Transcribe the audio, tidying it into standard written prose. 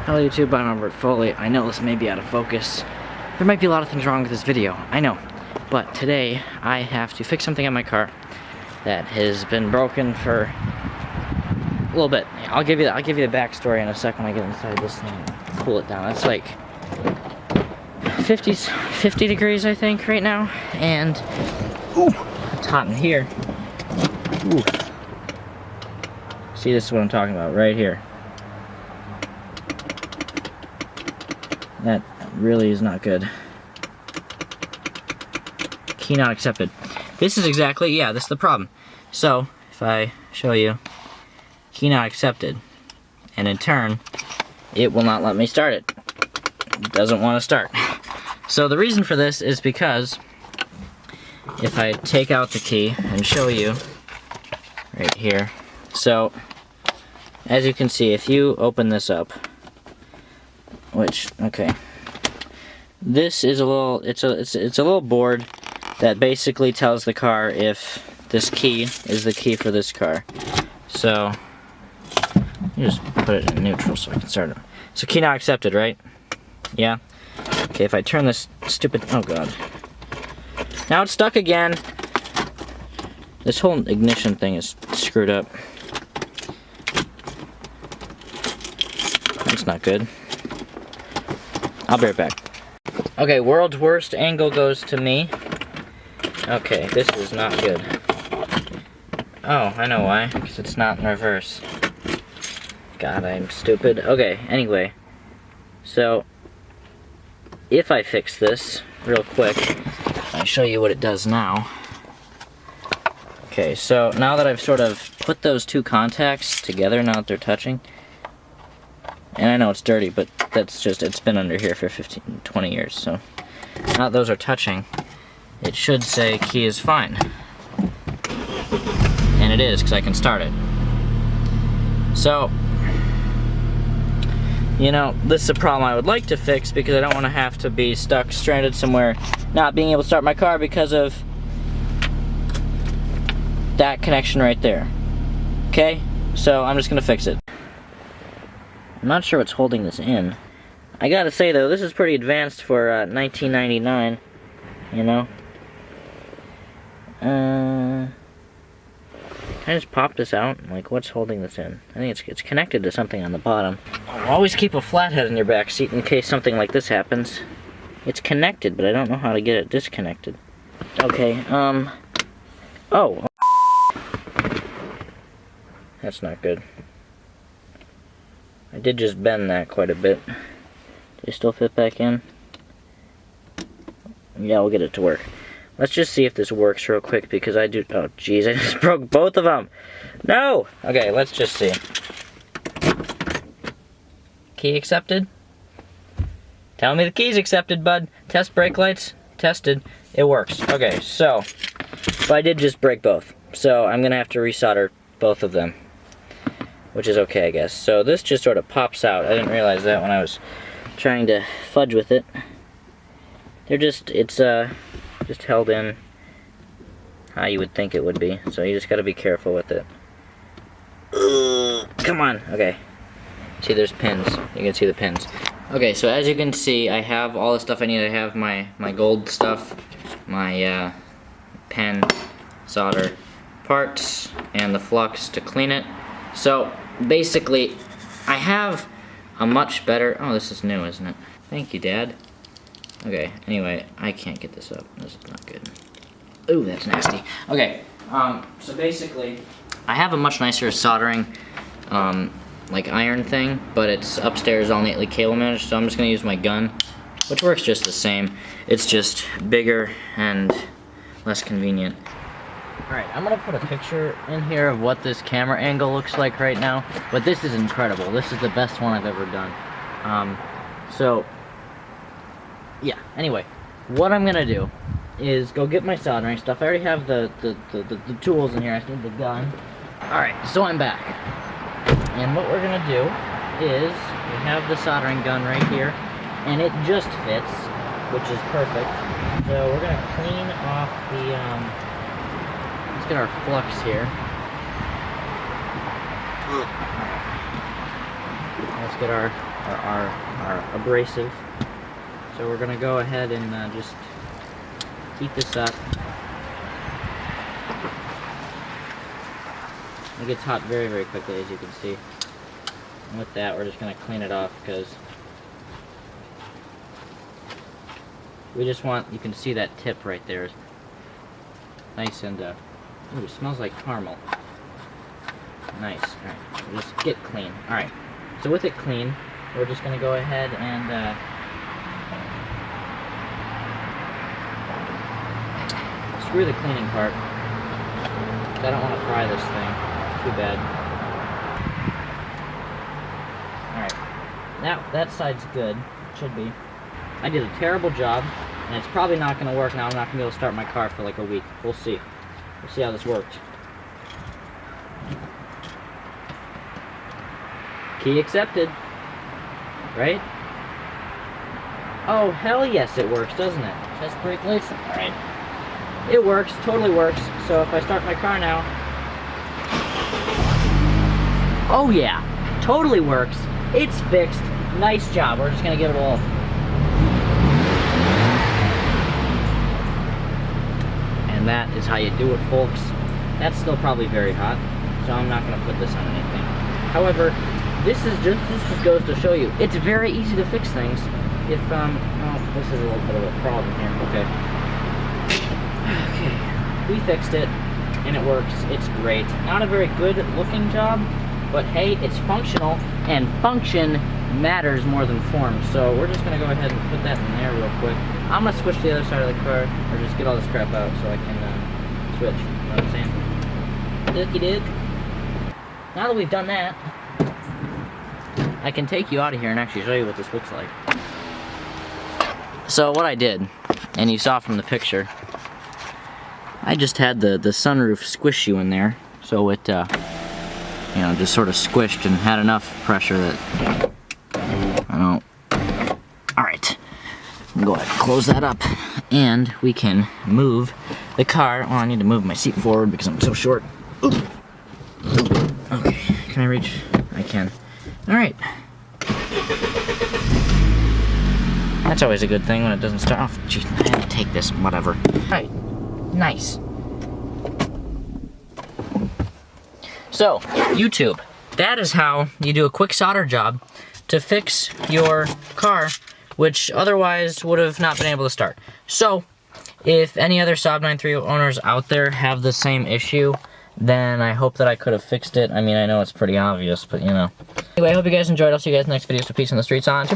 Hello YouTube, I'm Robert Foley. I know this may be out of focus. There might be a lot of things wrong with this video, I know. But today, I have to fix something on my car that has been broken for a little bit. I'll give you the backstory in a second when I get inside this thing and cool it down. It's like 50 degrees, I think, right now. And, ooh, it's hot in here. Ooh. See, this is what I'm talking about, right here. That really is not good. Key not accepted. This is exactly, yeah, this is the problem. So, if I show you, key not accepted, and in turn, it will not let me start it. It doesn't want to start. So the reason for this is because if I take out the key and show you right here, so as you can see, if you open this up, which, okay, this is a little, it's a little board that basically tells the car if this key is the key for this car. So you just put it in neutral so I can start it. So key not accepted, right? Yeah. Okay, if I turn this stupid, oh god, now it's stuck again. This whole ignition thing is screwed up. That's not good. I'll be right back. Okay, world's worst angle goes to me. Okay, this is not good. Oh, I know why. Because it's not in reverse. God, I'm stupid. Okay, anyway. So, if I fix this real quick, I'll show you what it does now. Okay, so now that I've sort of put those two contacts together, now that they're touching, and I know it's dirty, but that's just, it's been under here for 15, 20 years, so now that those are touching, it should say key is fine. And it is, because I can start it. So, you know, this is a problem I would like to fix because I don't want to have to be stuck, stranded somewhere, not being able to start my car because of that connection right there. Okay? So, I'm just going to fix it. I'm not sure what's holding this in. I gotta say though, this is pretty advanced for 1999, you know? Can I just pop this out? Like, what's holding this in? I think it's connected to something on the bottom. Always keep a flathead in your back seat in case something like this happens. It's connected, but I don't know how to get it disconnected. Okay, oh. That's not good. I did just bend that quite a bit. Do they still fit back in? Yeah, we'll get it to work. Let's just see if this works real quick because I do. Oh, jeez, I just broke both of them. No! Okay, let's just see. Key accepted? Tell me the key's accepted, bud. Test brake lights. Tested. It works. Okay, so. But I did just break both. So I'm going to have to resolder both of them. Which is okay, I guess. So this just sort of pops out. I didn't realize that when I was trying to fudge with it. They're just, it's just held in how you would think it would be. So you just gotta be careful with it. Come on, okay. See, there's pins. You can see the pins. Okay, so as you can see, I have all the stuff I need. I have my gold stuff, my pen, solder parts, and the flux to clean it. So, basically, I have a much better... Oh, this is new, isn't it? Thank you, Dad. Okay, anyway, I can't get this up. This is not good. Ooh, that's nasty. Okay, so basically, I have a much nicer soldering, like iron thing, but it's upstairs all neatly cable managed, so I'm just going to use my gun, which works just the same. It's just bigger and less convenient. Alright, I'm gonna put a picture in here of what this camera angle looks like right now, but this is incredible. This is the best one I've ever done. So, yeah, anyway, what I'm gonna do is go get my soldering stuff. I already have the tools in here. I just need the gun. Alright, so I'm back. And what we're gonna do is, we have the soldering gun right here, and it just fits, which is perfect. So we're gonna clean off the, let's get our flux here. Let's get our are abrasive. So we're gonna go ahead and just heat this up. It gets hot very, very quickly, as you can see. And with that, we're just gonna clean it off because we just want, you can see that tip right there. Nice and, ooh, it smells like caramel. Nice. Alright, we'll just get clean. Alright, so with it clean, we're just gonna go ahead and, screw the cleaning part. I don't want to fry this thing. Too bad. Alright. That side's good. Should be. I did a terrible job, and it's probably not going to work now. I'm not going to be able to start my car for like a week. We'll see. We'll see how this worked. Key accepted. Right? Oh, hell yes it works, doesn't it? Test brake lights. Alright. It works, totally works. So if I start my car now, oh yeah, totally works. It's fixed. Nice job. We're just gonna give it a little. And that is how you do it, folks. That's still probably very hot, so I'm not gonna put this on anything. However, this just goes to show you, it's very easy to fix things. If oh, this is a little bit of a problem here. Okay. Okay, we fixed it, and it works. It's great. Not a very good looking job, but hey, it's functional, and function matters more than form. So we're just gonna go ahead and put that in there real quick. I'm gonna switch to the other side of the car, or just get all this crap out so I can switch. You know what I'm saying? Dookie dook. Now that we've done that, I can take you out of here and actually show you what this looks like. So what I did, and you saw from the picture, I just had the sunroof squish you in there, so it, you know, just sort of squished and had enough pressure that, I don't, alright, go ahead and close that up, and we can move the car. Oh, I need to move my seat forward because I'm so short. Ooh. Okay, can I reach? I can. Alright. That's always a good thing when it doesn't start off. Jeez, I had to take this, whatever. Alright. Nice. So, YouTube, that is how you do a quick solder job to fix your car, which otherwise would have not been able to start. So, if any other Saab 9.3 owners out there have the same issue, then I hope that I could have fixed it. I mean, I know it's pretty obvious, but you know. Anyway, I hope you guys enjoyed. I'll see you guys in the next video, so peace in the streets on.